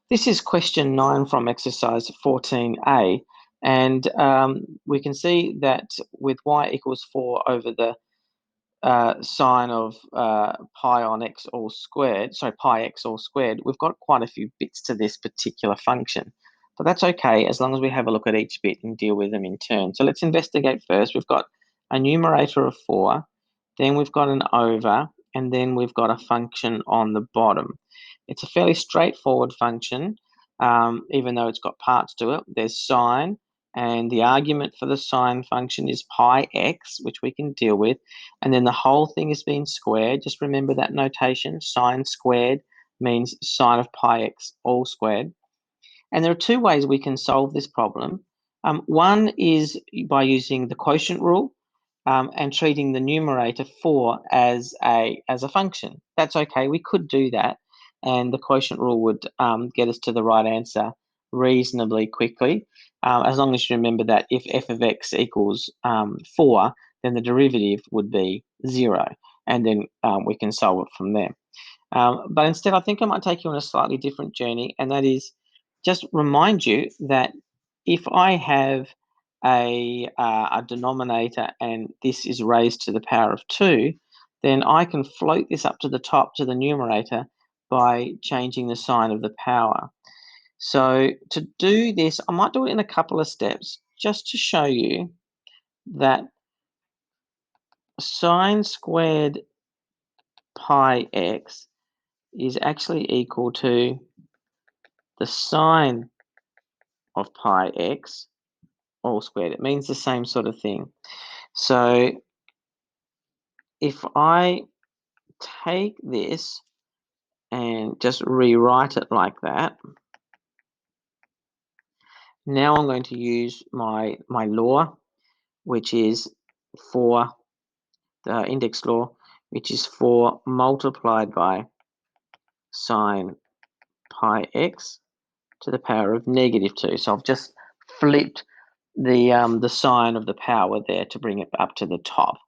This is question 9 from exercise 14a, and we can see that with y equals 4 over the sine of pi on x all squared, sorry, pi x all squared, we've got quite a few bits to this particular function. But that's okay, as long as we have a look at each bit and deal with them in turn. So let's investigate first. We've got a numerator of 4, then we've got an over, and then we've got a function on the bottom. It's a fairly straightforward function, even though it's got parts to it. There's sine, and the argument for the sine function is pi x, which we can deal with, and then the whole thing is being squared. Just remember that notation. Sine squared means sine of pi x all squared. And there are two ways we can solve this problem. One is by using the quotient rule and treating the numerator 4 as a function. That's okay. We could do that, and the quotient rule would get us to the right answer reasonably quickly, as long as you remember that if f of x equals 4, then the derivative would be 0, and then we can solve it from there. But instead, I think I might take you on a slightly different journey, and that is just remind you that if I have a denominator and this is raised to the power of 2, then I can float this up to the top to the numerator by changing the sign of the power. So to do this, I might do it in a couple of steps just to show you that sine squared pi x is actually equal to the sine of pi x all squared. It means the same sort of thing. So if I take this and just rewrite it like that, now I'm going to use my law, which is 4, the index law, which is 4 multiplied by sine pi x to the power of -2. So I've just flipped the sign of the power there to bring it up to the top.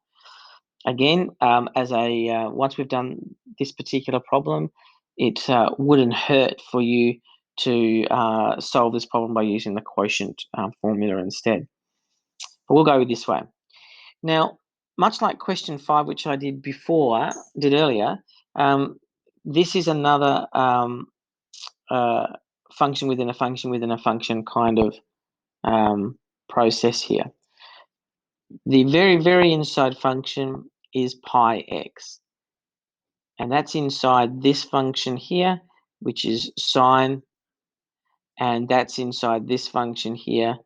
Again, once we've done this particular problem, it wouldn't hurt for you to solve this problem by using the quotient formula instead. But we'll go with this way. Now, much like question 5, which I did earlier, this is another function within a function within a function kind of process here. The very, very inside function is pi x, and that's inside this function here, which is sine, and that's inside this function here,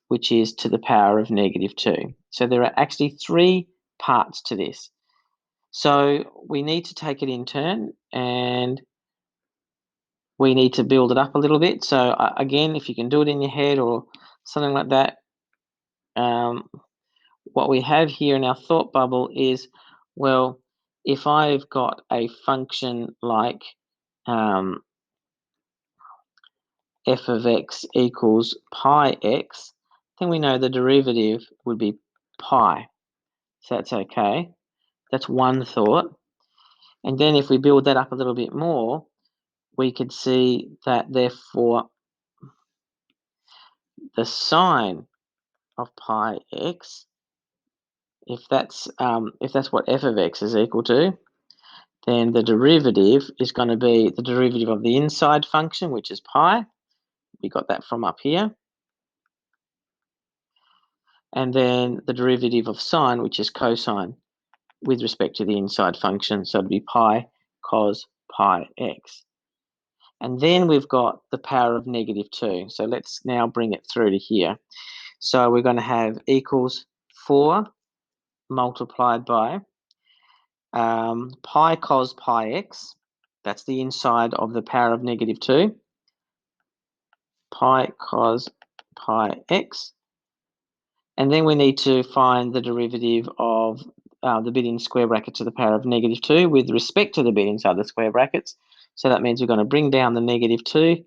which is to the power of -2. So there are actually 3 parts to this. So we need to take it in turn, and we need to build it up a little bit. So again, if you can do it in your head or something like that, what we have here in our thought bubble is, well, if I've got a function like f of x equals pi x, then we know the derivative would be pi. So that's okay. That's one thought. And then if we build that up a little bit more, we could see that therefore the sine of pi x, if that's what f of x is equal to, then the derivative is going to be the derivative of the inside function, which is pi. We got that from up here. And then the derivative of sine, which is cosine, with respect to the inside function. So it'd be pi cos pi x. And then we've got the power of -2. So let's now bring it through to here. So we're going to have equals 4 multiplied by pi cos pi x. That's the inside of the power of -2. Pi cos pi x. And then we need to find the derivative of the bit in square brackets to the power of -2 with respect to the bit inside the square brackets. So that means we're going to bring down the -2,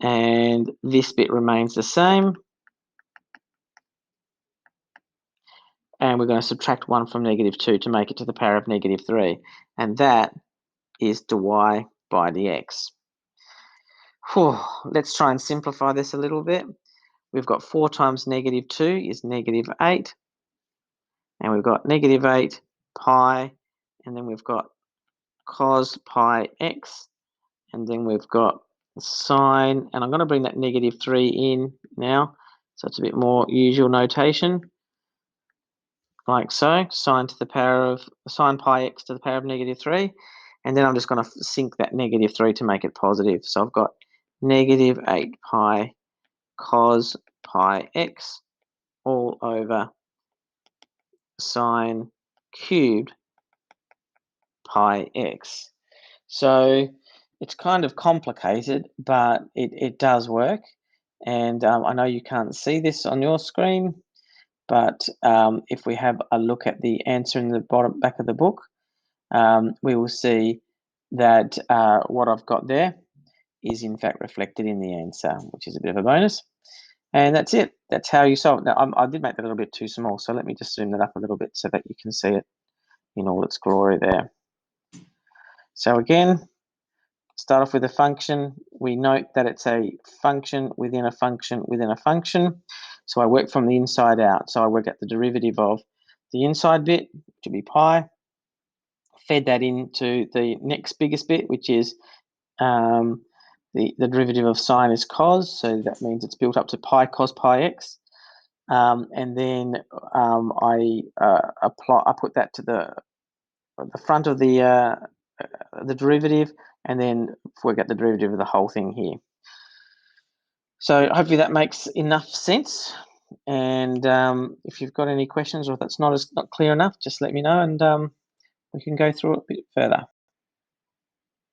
and this bit remains the same. And we're going to subtract 1 from -2 to make it to the power of -3. And that is dy by dx. Whew, let's try and simplify this a little bit. We've got 4 times -2 is -8, and we've got -8 pi, and then we've got cos pi x, and then we've got sine, and I'm going to bring that -3 in now, so it's a bit more usual notation, like so, sine pi x to the power of -3, and then I'm just going to sync that -3 to make it positive. So I've got -8 pi cos pi x all over sine cubed pi x. So it's kind of complicated, but it does work. And I know you can't see this on your screen, but if we have a look at the answer in the back of the book, we will see that what I've got there is in fact reflected in the answer, which is a bit of a bonus. And that's it. That's how you solve it. Now, I did make that a little bit too small, so let me just zoom that up a little bit so that you can see it in all its glory there. So again, start off with a function. We note that it's a function within a function within a function. So I work from the inside out. So I work out the derivative of the inside bit, which would be pi, fed that into the next biggest bit, which is the derivative of sine is cos, so that means it's built up to pi cos pi x. And then I put that to the front of the derivative, and then work out the derivative of the whole thing here. So hopefully that makes enough sense. And if you've got any questions or if that's not clear enough, just let me know, and we can go through it a bit further.